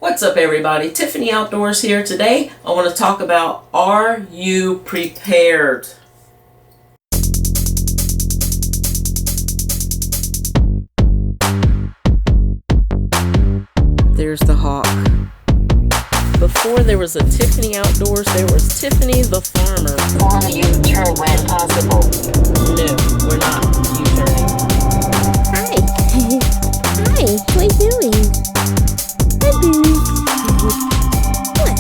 What's up, everybody? Tiffany Outdoors here. Today I want to talk about, are you prepared? There's the hawk. Before there was a Tiffany Outdoors, there was Tiffany the farmer. Follow U-turn when possible. No, we're not U-turning. Hi. Hi, what are you doing? Hi, Boo. What?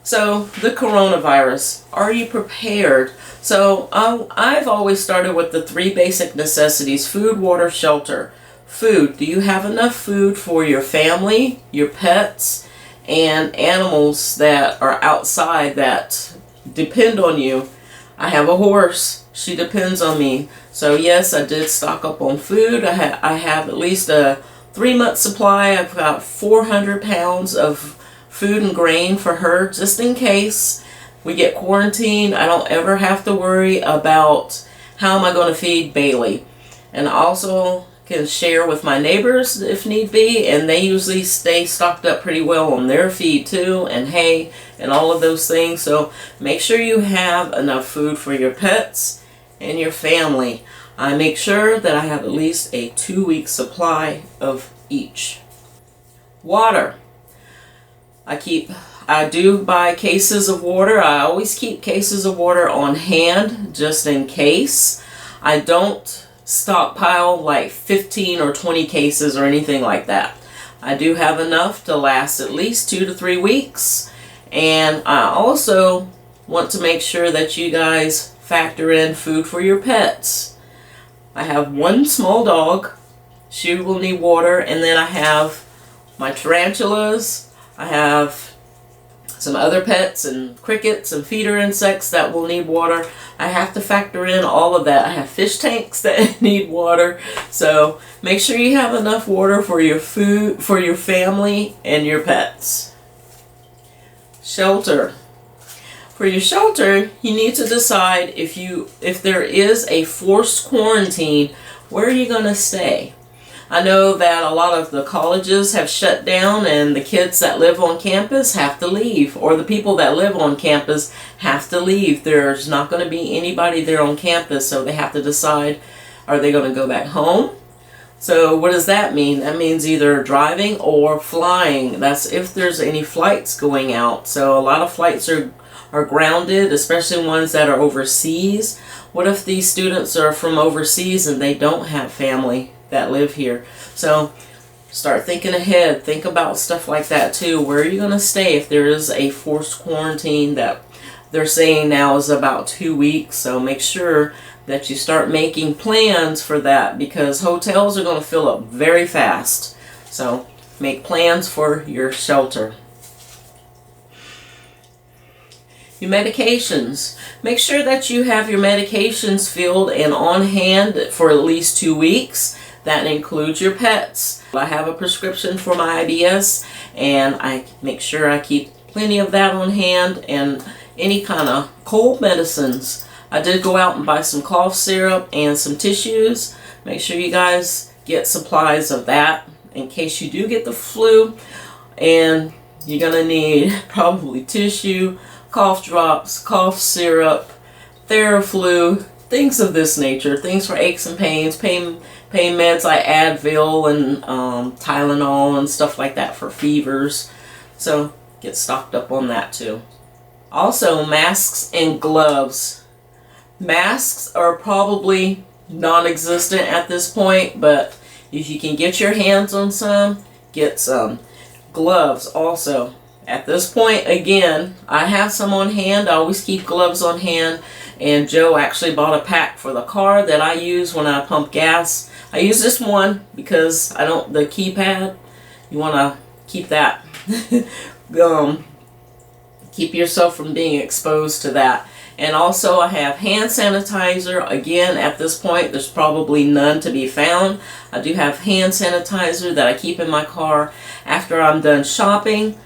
So, the coronavirus, are you prepared? So, I've always started with the three basic necessities: food, water, shelter. Food, do you have enough food for your family, your pets, and animals that are outside that depend on you? I have a horse. She depends on me. So yes, I did stock up on food. I have at least a 3-month supply. I've got 400 pounds of food and grain for her, just in case we get quarantined. I don't ever have to worry about how am I going to feed Bailey. And I also can share with my neighbors if need be, and they usually stay stocked up pretty well on their feed too, and hay and all of those things. So make sure you have enough food for your pets and your family. I make sure that I have at least a 2-week supply of each. Water. I do buy cases of water. I always keep cases of water on hand just in case. I don't stockpile like 15 or 20 cases or anything like that. I do have enough to last at least 2 to 3 weeks. And I also want to make sure that you guys factor in food for your pets. I have one small dog. She will need water. And then I have my tarantulas. I have some other pets and crickets and feeder insects that will need water. I have to factor in all of that. I have fish tanks that need water. So make sure you have enough water for your food, for your family and your pets. Shelter. For your shelter, you need to decide if there is a forced quarantine, where are you going to stay? I know that a lot of the colleges have shut down and the kids that live on campus have to leave, or the people that live on campus have to leave. There's not going to be anybody there on campus, so they have to decide, are they going to go back home? So what does that mean? That means either driving or flying. That's if there's any flights going out. So a lot of flights are grounded, especially ones that are overseas. What if these students are from overseas and they don't have family that live here? So start thinking ahead. Think about stuff like that too. Where are you going to stay if there is a forced quarantine that they're saying now is about 2 weeks? So make sure that you start making plans for that, because hotels are going to fill up very fast. So make plans for your shelter. Your medications. Make sure that you have your medications filled and on hand for at least 2 weeks. That includes your pets. I have a prescription for my IBS, and I make sure I keep plenty of that on hand, and any kind of cold medicines. I did go out and buy some cough syrup and some tissues. Make sure you guys get supplies of that in case you do get the flu, and you're going to need probably tissue, cough drops, cough syrup, Theraflu, things of this nature, things for aches and pains, pain meds like Advil and Tylenol and stuff like that for fevers. So get stocked up on that too. Also, masks and gloves. Masks are probably non-existent at this point, but if you can get your hands on some, get some. Gloves also. At this point, again, I have some on hand. I always keep gloves on hand. And Joe actually bought a pack for the car that I use when I pump gas. I use this one because the keypad, you want to keep that. Keep yourself from being exposed to that. And also I have hand sanitizer. Again, at this point, there's probably none to be found. I do have hand sanitizer that I keep in my car. After I'm done shopping,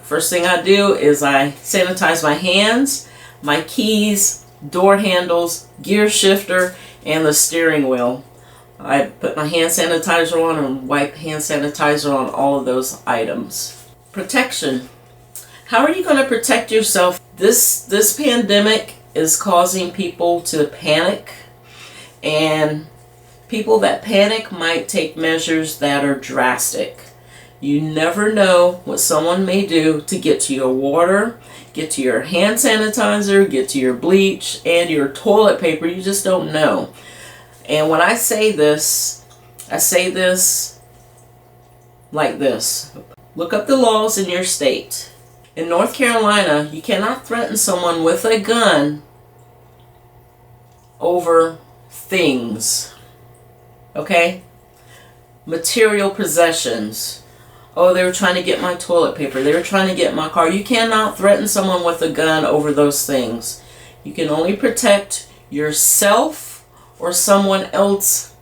first thing I do is I sanitize my hands, my keys, door handles, gear shifter, and the steering wheel. I put my hand sanitizer on and wipe hand sanitizer on all of those items. Protection. How are you going to protect yourself? This pandemic is causing people to panic, and people that panic might take measures that are drastic. You never know what someone may do to get to your water, get to your hand sanitizer, get to your bleach, and your toilet paper. You just don't know. And when I say this like this. Look up the laws in your state. In North Carolina, you cannot threaten someone with a gun over things. Okay? Material possessions. Oh, they were trying to get my toilet paper. They were trying to get my car. You cannot threaten someone with a gun over those things. You can only protect yourself or someone else,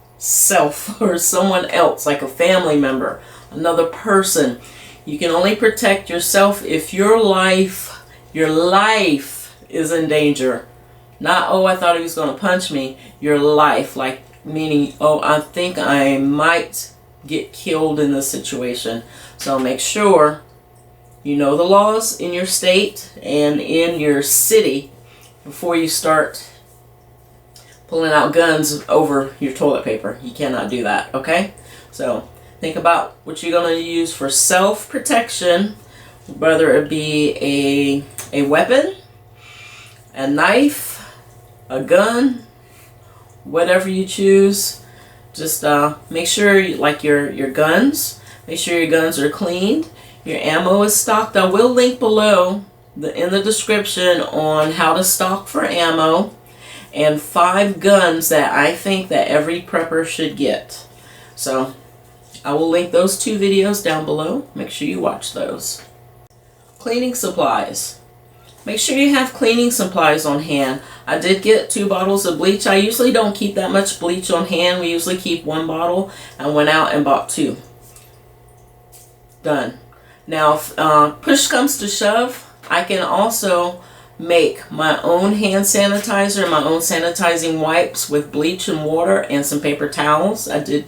or someone else, like a family member, another person. You can only protect yourself if your life is in danger. Not, oh, I thought he was going to punch me. Your life, like meaning, oh, I think I might get killed in this situation. So make sure you know the laws in your state and in your city before you start pulling out guns over your toilet paper. You cannot do that, okay? So think about what you're going to use for self-protection, whether it be a weapon, a knife, a gun, whatever you choose. Just make sure, like your guns, make sure your guns are cleaned, your ammo is stocked. I will link below in the description on how to stock for ammo and 5 guns that I think that every prepper should get. So I will link those 2 videos down below. Make sure you watch those. Cleaning supplies. Make sure you have cleaning supplies on hand. I did get 2 bottles of bleach. I usually don't keep that much bleach on hand. We usually keep 1 bottle. I went out and bought 2. Done. Now, if push comes to shove, I can also make my own hand sanitizer, my own sanitizing wipes with bleach and water and some paper towels. I do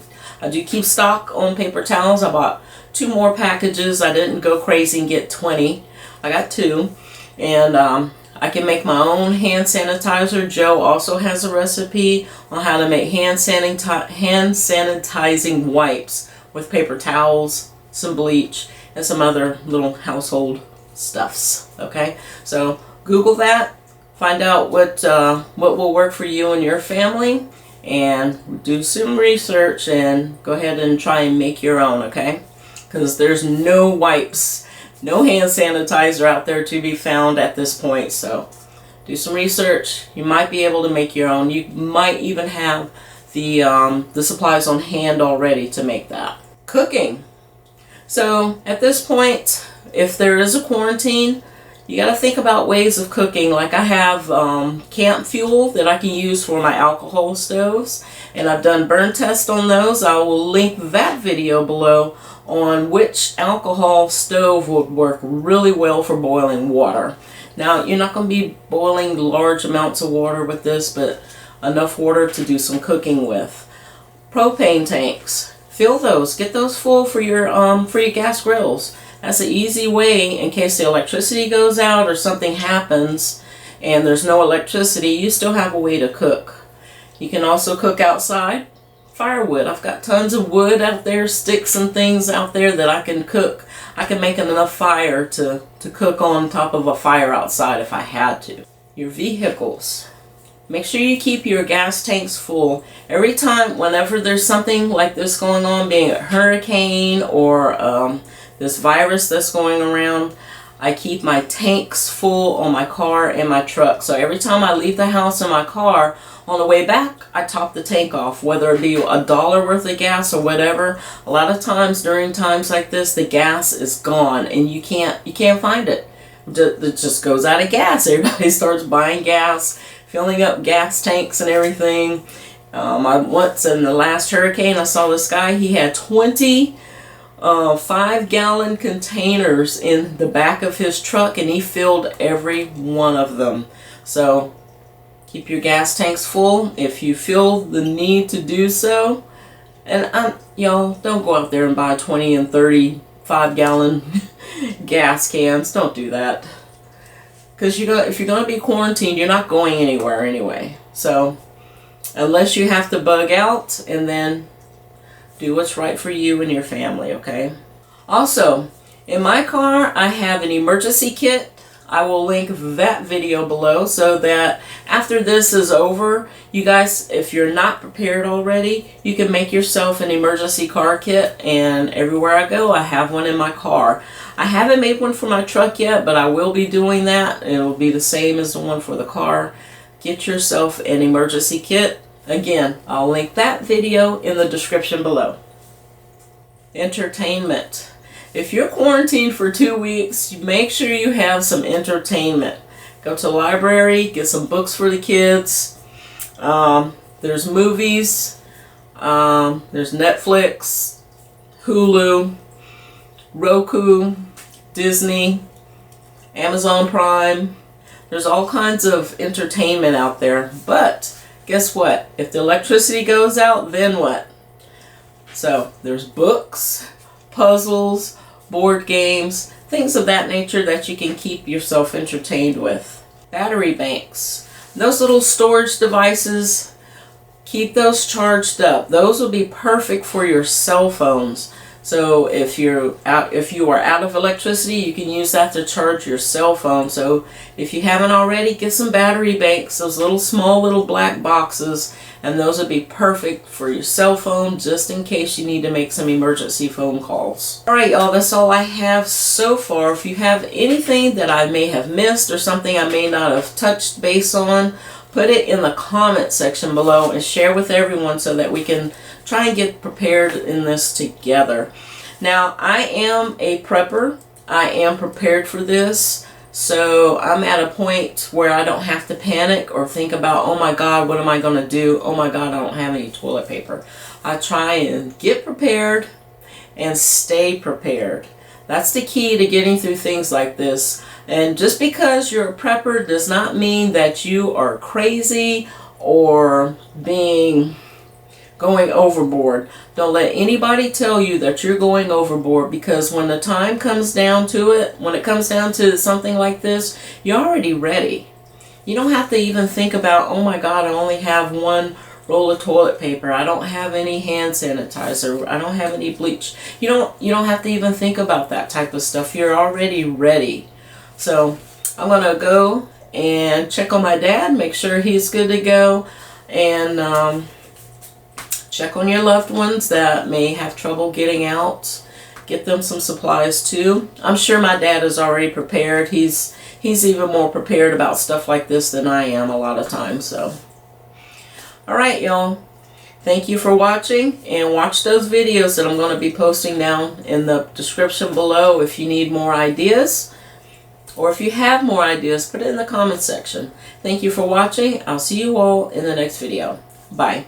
keep stock on paper towels. I bought 2 more packages. I didn't go crazy and get 20. I got 2. And I can make my own hand sanitizer. Joe also has a recipe on how to make hand sanitizing wipes with paper towels, some bleach, and some other little household stuffs. Okay, so Google that, find out what will work for you and your family, and do some research and go ahead and try and make your own. Okay, because there's no wipes, no hand sanitizer out there to be found at this point. So do some research. You might be able to make your own. You might even have the supplies on hand already to make that. Cooking. So at this point, if there is a quarantine, you got to think about ways of cooking. Like I have camp fuel that I can use for my alcohol stoves, and I've done burn tests on those. I will link that video below on which alcohol stove would work really well for boiling water. Now, you're not going to be boiling large amounts of water with this, but enough water to do some cooking with. Propane tanks. Fill those. Get those full for your gas grills. That's an easy way in case the electricity goes out or something happens and there's no electricity. You still have a way to cook. You can also cook outside. Firewood. I've got tons of wood out there, sticks and things out there that I can cook. I can make enough fire to cook on top of a fire outside if I had to. Your vehicles. Make sure you keep your gas tanks full. Every time, whenever there's something like this going on, being a hurricane or this virus that's going around, I keep my tanks full on my car and my truck. So every time I leave the house in my car, on the way back, I top the tank off, whether it be $1 worth of gas or whatever. A lot of times during times like this, the gas is gone and you can't find it. It just goes out of gas. Everybody starts buying gas, filling up gas tanks and everything. Once in the last hurricane, I saw this guy. He had 20 5-gallon containers in the back of his truck, and he filled every one of them. So Keep your gas tanks full if you feel the need to do so. And y'all, don't go out there and buy 20 and 35-gallon gas cans. Don't do that. Because if you're going to be quarantined, you're not going anywhere anyway. So, unless you have to bug out, and then do what's right for you and your family, okay? Also, in my car, I have an emergency kit. I will link that video below so that after this is over, you guys, if you're not prepared already, you can make yourself an emergency car kit, and everywhere I go, I have one in my car. I haven't made one for my truck yet, but I will be doing that. It will be the same as the one for the car. Get yourself an emergency kit. Again, I'll link that video in the description below. Entertainment. If you're quarantined for 2 weeks, make sure you have some entertainment. Go to the library, get some books for the kids. There's movies. There's Netflix, Hulu, Roku, Disney, Amazon Prime. There's all kinds of entertainment out there. But guess what? If the electricity goes out, then what? So there's books, puzzles, board games, things of that nature that you can keep yourself entertained with. Battery banks. Those little storage devices, keep those charged up. Those will be perfect for your cell phones. So if you are out of electricity, you can use that to charge your cell phone. So if you haven't already, get some battery banks, those little small little black boxes, and those would be perfect for your cell phone just in case you need to make some emergency phone calls. Alright y'all, that's all I have so far. If you have anything that I may have missed or something I may not have touched base on, put it in the comment section below and share with everyone so that we can try and get prepared in this together. Now, I am a prepper. I am prepared for this. So I'm at a point where I don't have to panic or think about, oh my God, what am I going to do? Oh my God, I don't have any toilet paper. I try and get prepared and stay prepared. That's the key to getting through things like this. And just because you're a prepper does not mean that you are crazy or going overboard. Don't let anybody tell you that you're going overboard, because when the time comes down to it, when it comes down to something like this, you're already ready. You don't have to even think about, oh my God, I only have one roll of toilet paper. I don't have any hand sanitizer. I don't have any bleach. You don't have to even think about that type of stuff. You're already ready. So I'm going to go and check on my dad, make sure he's good to go, and check on your loved ones that may have trouble getting out. Get them some supplies too. I'm sure my dad is already prepared. He's even more prepared about stuff like this than I am a lot of times. So, alright y'all. Thank you for watching, and watch those videos that I'm going to be posting down in the description below if you need more ideas. Or if you have more ideas, put it in the comment section. Thank you for watching. I'll see you all in the next video. Bye.